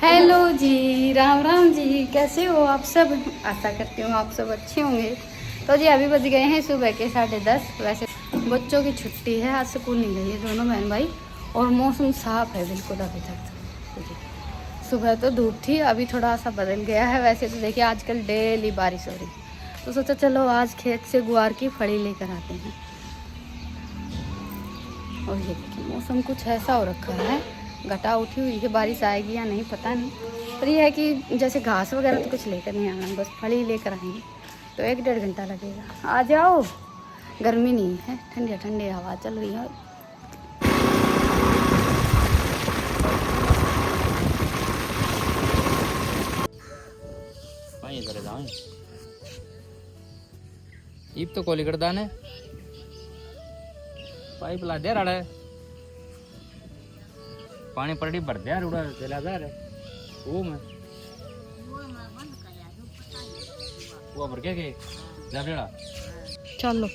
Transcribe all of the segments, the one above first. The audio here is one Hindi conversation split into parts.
हेलो जी, राम राम जी। कैसे हो आप सब? आशा करती हूँ आप सब अच्छे होंगे। तो जी अभी बज गए हैं सुबह के 10:30। वैसे बच्चों की छुट्टी है, आज स्कूल नहीं गई है दोनों बहन भाई। और मौसम साफ़ है बिल्कुल अभी तक तो जी। सुबह तो धूप थी, अभी थोड़ा सा बदल गया है। वैसे तो देखिए आजकल डेली बारिश हो रही, तो सोचा चलो आज खेत से गुआर की फली लेकर आते हैं। और ये देखिए मौसम कुछ ऐसा हो रखा है, घटा उठी हुई है, बारिश आएगी या नहीं पता नहीं। पर यह है कि जैसे घास वगैरह तो कुछ लेकर नहीं आना, बस फली लेकर आएंगे। तो 1-1.5 घंटा लगेगा। आ जाओ, गर्मी नहीं है, ठंडी ठंडी हवा चल रही है। ईप तो कोली करदान है पाइप ला दे रहा है पानी पड़ी भर दे उड़ा चला जा रहा वो मैं वो भर के जा बेड़ा चलो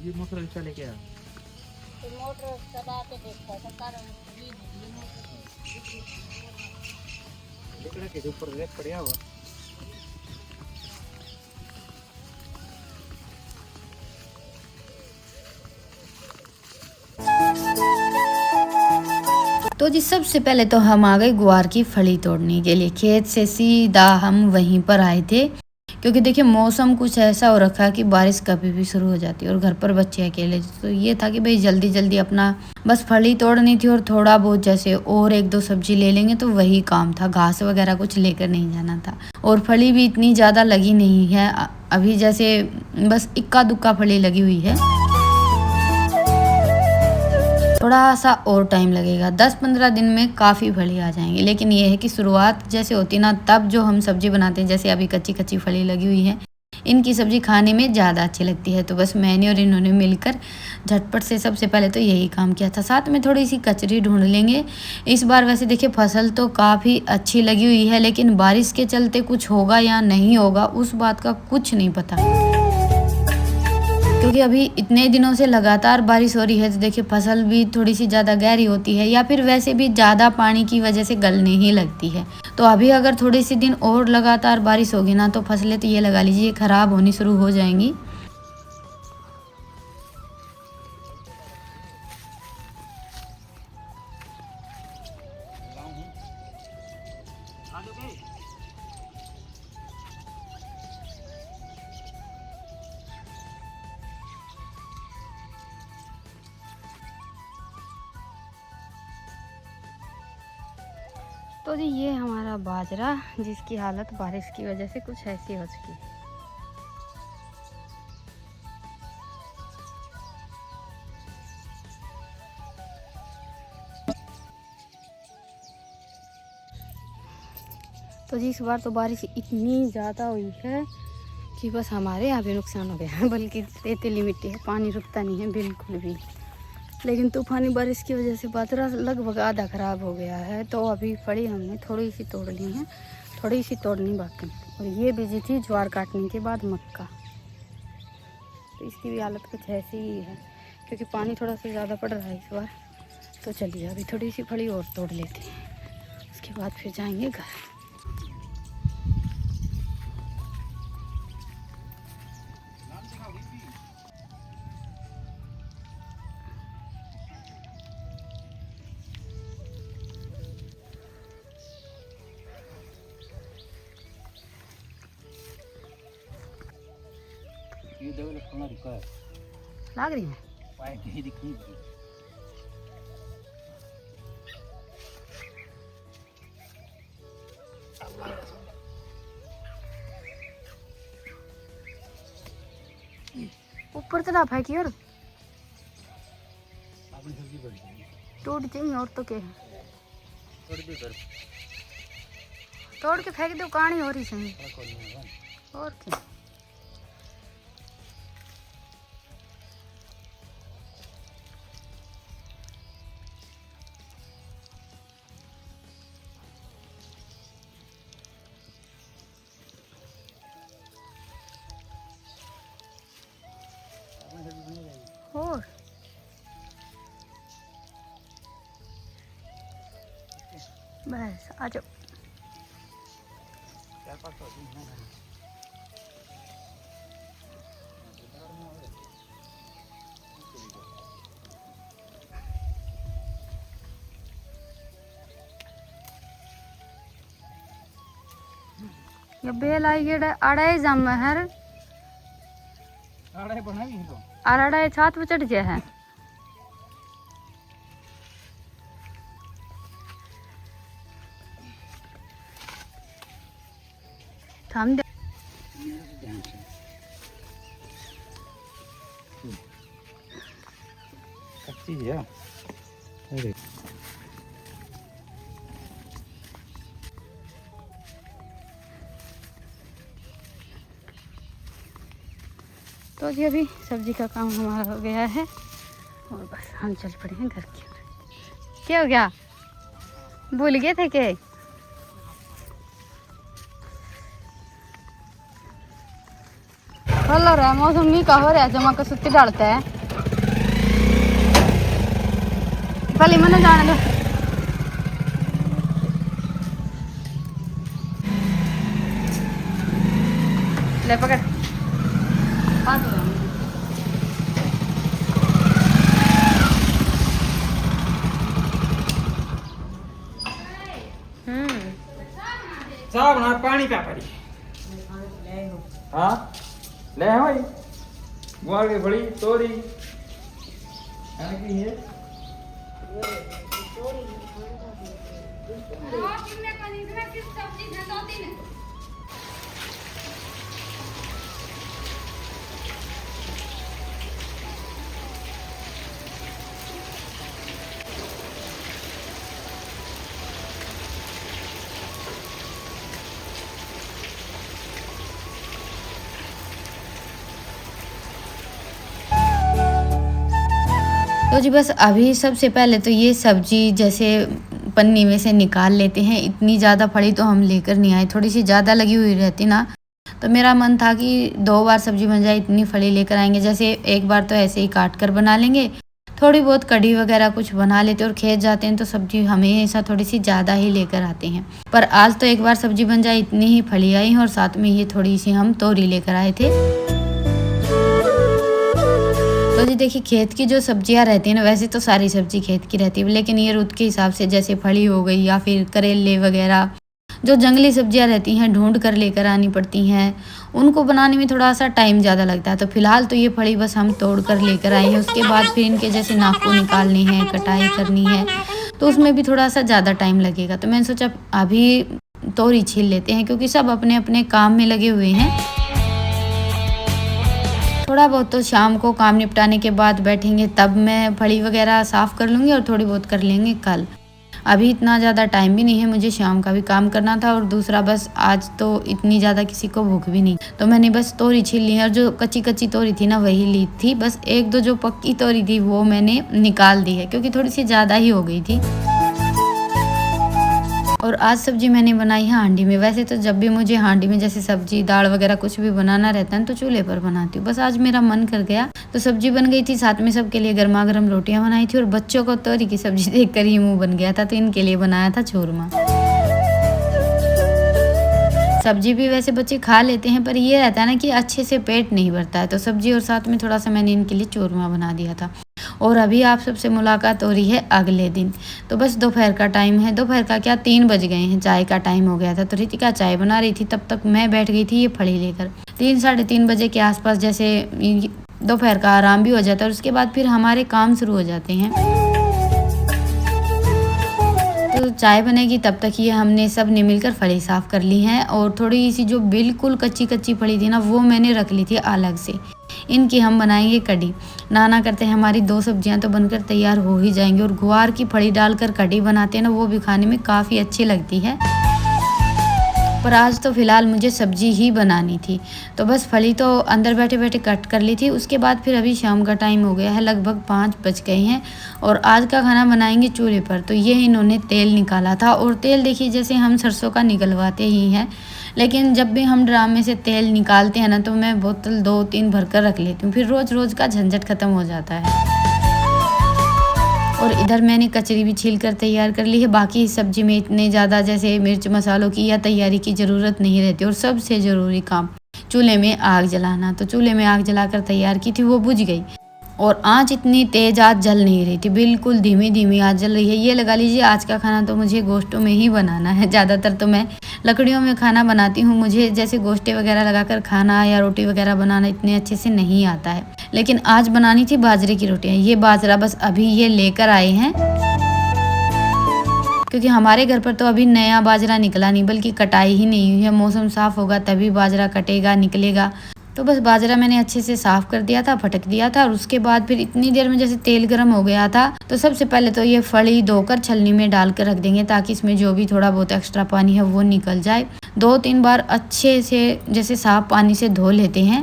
ये मोटर रिक्शा लेके आ मोटर चला के देखा के ऊपर रेत पड़िया हुआ तो जी सबसे पहले तो हम आ गए गुआर की फली तोड़ने के लिए। खेत से सीधा हम वहीं पर आए थे, क्योंकि देखिए मौसम कुछ ऐसा हो रखा है कि बारिश कभी भी शुरू हो जाती है और घर पर बच्चे अकेले। तो ये था कि भाई जल्दी जल्दी अपना बस फली तोड़नी थी और थोड़ा बहुत जैसे और 1-2 सब्जी ले लेंगे तो वही काम था। घास वगैरह कुछ लेकर नहीं जाना था। और फली भी इतनी ज़्यादा लगी नहीं है अभी, जैसे बस इक्का दुक्का फली लगी हुई है। थोड़ा सा और टाइम लगेगा, 10-15 दिन में काफ़ी फली आ जाएंगी। लेकिन ये है कि शुरुआत जैसे होती ना, तब जो हम सब्जी बनाते हैं, जैसे अभी कच्ची कच्ची फली लगी हुई है, इनकी सब्जी खाने में ज़्यादा अच्छी लगती है। तो बस मैंने और इन्होंने मिलकर झटपट से सबसे पहले तो यही काम किया था। साथ में थोड़ी सी कचरी ढूंढ लेंगे इस बार। वैसे देखिए फसल तो काफ़ी अच्छी लगी हुई है, लेकिन बारिश के चलते कुछ होगा या नहीं होगा उस बात का कुछ नहीं पता, क्योंकि अभी इतने दिनों से लगातार बारिश हो रही है। तो देखिए फसल भी थोड़ी सी ज़्यादा गहरी होती है या फिर वैसे भी ज़्यादा पानी की वजह से गलने ही लगती है। तो अभी अगर थोड़े से दिन और लगातार बारिश होगी ना, तो फसलें तो ये लगा लीजिए ख़राब होनी शुरू हो जाएंगी। तो जी ये हमारा बाजरा, जिसकी हालत बारिश की वजह से कुछ ऐसी हो चुकी है। तो जी इस बार तो बारिश इतनी ज़्यादा हुई है कि बस हमारे यहाँ भी नुकसान हो गया है। बल्कि रेतीली मिट्टी है, पानी रुकता नहीं है बिल्कुल भी। लेकिन तूफानी बारिश की वजह से बाजरा लगभग आधा ख़राब हो गया है। तो अभी फली हमने थोड़ी सी तोड़ ली है, थोड़ी सी तोड़नी बाकी। और ये बीजी थी ज्वार काटने के बाद मक्का। तो इसकी भी हालत कुछ ऐसी ही है, क्योंकि पानी थोड़ा सा ज़्यादा पड़ रहा है इस बार। तो चलिए अभी थोड़ी सी फली और तोड़ लेते हैं, उसके बाद फिर जाएंगे घर। ये देखो लखना रुका है लाग रही है पाए कहीं दिखी ऊपर चला फेंकी और अपनी सब्जी बढ़ गई टूट जाएंगे। और तो क्या है, थोड़ी भी कर तोड़ के फेंक दो, कहानी हो रही सही। और क्या। बस आ जाओ। ये बेल आई गेड़ अड़ाई जम हर आड़े बना भी तो अड़ाई छात पे चढ़ गया है। थम दे कच्ची है। अरे तो जी अभी सब्जी का काम हमारा हो गया है और बस हम चल पड़े हैं घर की ओर। क्या हो गया, भूल गए थे के? कलर है मौसम नहीं का हो रहा है, जमा कर सुत्ती डालता है। पहले मैंने जाने दो। ले पकड़ चाह बना पानी का पड़ी। हाँ ले भाई गुआर की बड़ी तोरी की है। तो जी बस अभी सबसे पहले तो ये सब्जी जैसे पन्नी में से निकाल लेते हैं। इतनी ज़्यादा फड़ी तो हम लेकर नहीं आए, थोड़ी सी ज़्यादा लगी हुई रहती ना, तो मेरा मन था कि 2 बार सब्जी बन जाए, इतनी फड़ी लेकर आएंगे। जैसे एक बार तो ऐसे ही काट कर बना लेंगे, थोड़ी बहुत कढ़ी वगैरह कुछ बना लेते, और खेत जाते हैं तो सब्जी हमेशा थोड़ी सी ज़्यादा ही लेकर आते हैं। पर आज तो एक बार सब्जी बन जाए इतनी ही फड़ी आई, और साथ में ये थोड़ी सी हम तोरी लेकर आए थे। तो जी देखिए खेत की जो सब्जियां रहती हैं ना, वैसे तो सारी सब्जी खेत की रहती है, लेकिन ये रुत के हिसाब से जैसे फली हो गई या फिर करेले वगैरह जो जंगली सब्जियां रहती हैं ढूंढ कर लेकर आनी पड़ती हैं, उनको बनाने में थोड़ा सा टाइम ज़्यादा लगता है। तो फिलहाल तो ये फली बस हम तोड़ कर लेकर आए हैं। उसके बाद फिर इनके जैसे नाखून निकालने हैं, कटाई करनी है, तो उसमें भी थोड़ा सा ज़्यादा टाइम लगेगा। तो मैंने सोचा अभी तोरी छील लेते हैं, क्योंकि सब अपने अपने काम में लगे हुए हैं। थोड़ा बहुत तो शाम को काम निपटाने के बाद बैठेंगे, तब मैं फली वगैरह साफ़ कर लूँगी, और थोड़ी बहुत कर लेंगे कल। अभी इतना ज़्यादा टाइम भी नहीं है, मुझे शाम का भी काम करना था, और दूसरा बस आज तो इतनी ज़्यादा किसी को भूख भी नहीं, तो मैंने बस तोरी छील ली है। और जो कच्ची कच्ची तोरी थी ना वही ली थी, बस 1-2 जो पक्की तोरी थी वो मैंने निकाल दी है, क्योंकि थोड़ी सी ज़्यादा ही हो गई थी। और आज सब्जी मैंने बनाई है हांडी में। वैसे तो जब भी मुझे हांडी में जैसे सब्जी दाल वगैरह कुछ भी बनाना रहता है तो चूल्हे पर बनाती हूँ। बस आज मेरा मन कर गया तो सब्जी बन गई थी, साथ में सबके लिए गर्मा गर्म रोटियां बनाई थी, और बच्चों को तोरी की सब्जी देखकर ही मुंह बन गया था, तो इनके लिए बनाया था चूरमा। सब्जी भी वैसे बच्चे खा लेते हैं, पर ये रहता है ना कि अच्छे से पेट नहीं भरता है, तो सब्जी और साथ में थोड़ा सा मैंने इनके लिए चूरमा बना दिया था। और अभी आप सबसे मुलाकात हो रही है अगले दिन। तो बस दोपहर का टाइम है, दोपहर का क्या 3 बज गए हैं, चाय का टाइम हो गया था। तो रितिका चाय बना रही थी, तब तक मैं बैठ गई थी ये फड़ी लेकर। 3-3:30 बजे के आसपास जैसे दोपहर का आराम भी हो जाता है, और उसके बाद फिर हमारे काम शुरू हो जाते हैं। तो चाय बनेगी तब तक ये हमने सब ने मिलकर फली साफ़ कर ली हैं, और थोड़ी सी जो बिल्कुल कच्ची कच्ची फली थी ना वो मैंने रख ली थी अलग से। इनकी हम बनाएंगे कढ़ी। नाना करते हैं हमारी 2 सब्जियां तो बनकर तैयार हो ही जाएंगी, और गुआर की फली डालकर कढ़ी बनाते हैं ना, वो भी खाने में काफ़ी अच्छी लगती है। पर आज तो फ़िलहाल मुझे सब्जी ही बनानी थी, तो बस फली तो अंदर बैठे बैठे कट कर ली थी। उसके बाद फिर अभी शाम का टाइम हो गया है, लगभग 5 बज गए हैं, और आज का खाना बनाएंगे चूल्हे पर। तो ये इन्होंने तेल निकाला था, और तेल देखिए जैसे हम सरसों का निकलवाते ही हैं, लेकिन जब भी हम ड्राम में से तेल निकालते हैं ना, तो मैं बोतल 2-3 भर कर रख लेती हूँ, फिर रोज़ रोज़ का झंझट ख़त्म हो जाता है। और इधर मैंने कचरी भी छील कर तैयार कर ली है। बाकी सब्जी में इतने ज़्यादा जैसे मिर्च मसालों की या तैयारी की ज़रूरत नहीं रहती। और सबसे ज़रूरी काम चूल्हे में आग जलाना, तो चूल्हे में आग जलाकर तैयार की थी, वो बुझ गई। और आँच इतनी तेज़ आज जल नहीं रही थी, बिल्कुल धीमी धीमी आँच जल रही है। ये लगा लीजिए आज का खाना तो मुझे गोश्तों में ही बनाना है। ज़्यादातर तो मैं लकड़ियों में खाना बनाती हूँ, मुझे जैसे गोश्ते वगैरह लगाकर खाना या रोटी वगैरह बनाना इतने अच्छे से नहीं आता है। लेकिन आज बनानी थी बाजरे की रोटियाँ। ये बाजरा बस अभी ये लेकर आए हैं, क्योंकि हमारे घर पर तो अभी नया बाजरा निकला नहीं, बल्कि कटाई ही नहीं हुई है। मौसम साफ़ होगा तभी बाजरा कटेगा, निकलेगा। तो बस बाजरा मैंने अच्छे से साफ़ कर दिया था, फटक दिया था। और उसके बाद फिर इतनी देर में जैसे तेल गर्म हो गया था, तो सबसे पहले तो ये फली धोकर छलनी में डाल कर रख देंगे, ताकि इसमें जो भी थोड़ा बहुत एक्स्ट्रा पानी है वो निकल जाए। 2-3 बार अच्छे से जैसे साफ पानी से धो लेते हैं।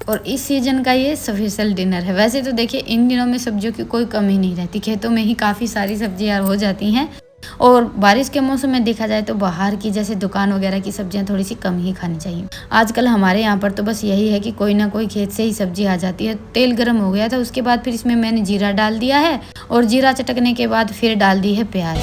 और इस सीजन का ये स्पेशल डिनर है। वैसे तो देखिए इन दिनों में सब्जियों की कोई कमी नहीं रहती, खेतों में ही काफ़ी सारी सब्जियाँ हो जाती हैं। और बारिश के मौसम में देखा जाए तो बाहर की जैसे दुकान वगैरह की सब्जियां थोड़ी सी कम ही खानी चाहिए। आजकल हमारे यहाँ पर तो बस यही है कि कोई ना कोई खेत से ही सब्जी आ जाती है। तेल गर्म हो गया था, उसके बाद फिर इसमें मैंने जीरा डाल दिया है। और जीरा चटकने के बाद फिर डाल दी है प्याज।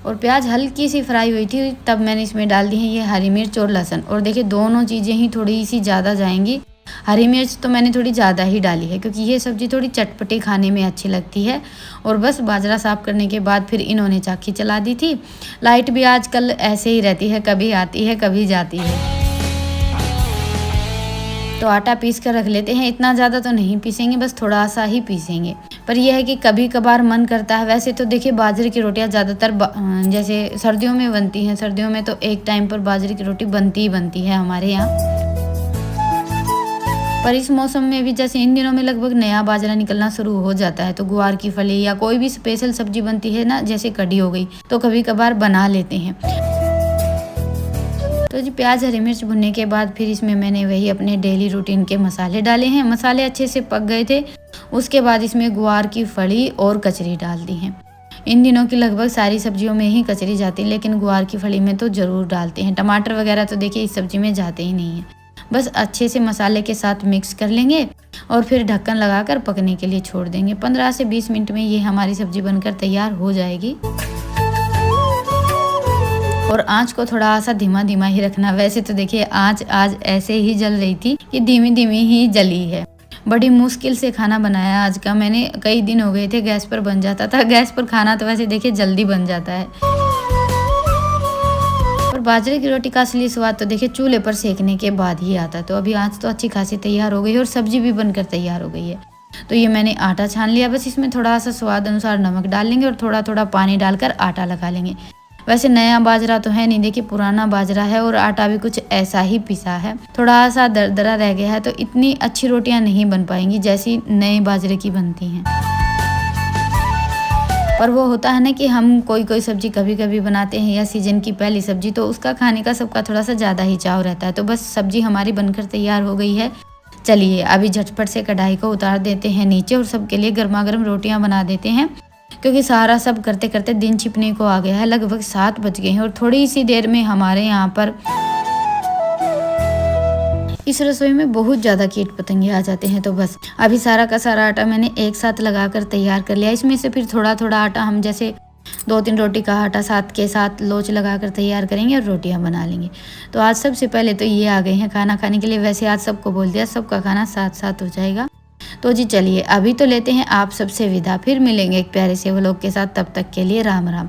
और प्याज हल्की सी फ्राई हुई थी, तब मैंने इसमें डाल दी है ये हरी मिर्च और लहसुन। और देखिए दोनों चीज़ें ही थोड़ी सी ज़्यादा जाएंगी। हरी मिर्च तो मैंने थोड़ी ज़्यादा ही डाली है, क्योंकि ये सब्ज़ी थोड़ी चटपटी खाने में अच्छी लगती है। और बस बाजरा साफ़ करने के बाद फिर इन्होंने चाकी चला दी थी। लाइट भी आजकल ऐसे ही रहती है, कभी आती है कभी जाती है। तो आटा पीस कर रख लेते हैं। इतना ज़्यादा तो नहीं पीसेंगे, बस थोड़ा सा ही पीसेंगे। पर यह है कि कभी कभार मन करता है। वैसे तो देखिए बाजरे की रोटियां ज़्यादातर जैसे सर्दियों में बनती हैं। सर्दियों में तो एक टाइम पर बाजरे की रोटी बनती ही बनती है हमारे यहाँ। पर इस मौसम में भी जैसे इन दिनों में लगभग नया बाजरा निकलना शुरू हो जाता है, तो गुआर की फली या कोई भी स्पेशल सब्जी बनती है ना, जैसे कढ़ी हो गई, तो कभी कभार बना लेते हैं। तो जी प्याज हरी मिर्च भुनने के बाद फिर इसमें मैंने वही अपने डेली रूटीन के मसाले डाले हैं। मसाले अच्छे से पक गए थे। उसके बाद इसमें गुआर की फली और कचरी डाल दी है। इन दिनों की लगभग सारी सब्जियों में ही कचरी जाती है, लेकिन गुआर की फली में तो ज़रूर डालते हैं। टमाटर वगैरह तो देखिए इस सब्जी में जाते ही नहीं है। बस अच्छे से मसाले के साथ मिक्स कर लेंगे और फिर ढक्कन लगाकर पकने के लिए छोड़ देंगे। 15 से 20 मिनट में ये हमारी सब्जी बनकर तैयार हो जाएगी। और आंच को थोड़ा सा धीमा धीमा ही रखना। वैसे तो देखिए आंच आज ऐसे ही जल रही थी कि धीमी धीमी ही जली है। बड़ी मुश्किल से खाना बनाया आज का मैंने। कई दिन हो गए थे गैस पर बन जाता था। गैस पर खाना तो वैसे देखिए जल्दी बन जाता है, और बाजरे की रोटी का असली स्वाद तो देखिए चूल्हे पर सेकने के बाद ही आता है। तो अभी आंच तो अच्छी खासी तैयार हो गई है और सब्जी भी बनकर तैयार हो गई है। तो ये मैंने आटा छान लिया। बस इसमें थोड़ा सा स्वाद अनुसार नमक डाल लेंगे और थोड़ा थोड़ा पानी डालकर आटा लगा लेंगे। वैसे नया बाजरा तो है नहीं, देखिए पुराना बाजरा है और आटा भी कुछ ऐसा ही पिसा है। थोड़ा सा दरदरा रह गया है, तो इतनी अच्छी रोटियां नहीं बन पाएंगी जैसी नए बाजरे की बनती हैं। पर वो होता है ना कि हम कोई सब्जी कभी कभी बनाते हैं या सीजन की पहली सब्जी, तो उसका खाने का सबका थोड़ा सा ज़्यादा ही चाव रहता है। तो बस सब्जी हमारी बनकर तैयार हो गई है। चलिए अभी झटपट से कढ़ाई को उतार देते हैं नीचे और सबके लिए गर्मा गर्म रोटियां बना देते हैं, क्योंकि सारा सब करते करते दिन छिपने को आ गया है। लगभग 7 बज गए हैं और थोड़ी सी देर में हमारे यहाँ पर इस रसोई में बहुत ज़्यादा कीट पतंगे आ जाते हैं। तो बस अभी सारा का सारा आटा मैंने एक साथ लगाकर तैयार कर लिया। इसमें से फिर थोड़ा थोड़ा आटा हम जैसे 2-3 रोटी का आटा साथ के साथ लोच लगाकर तैयार करेंगे और रोटियां बना लेंगे। तो आज सबसे पहले तो ये आ गए हैं खाना खाने के लिए। वैसे आज सबको बोल दिया सबका खाना साथ साथ हो जाएगा। तो जी चलिए अभी तो लेते हैं आप सबसे विदा, फिर मिलेंगे एक प्यारे से व्लॉग के साथ। तब तक के लिए राम राम।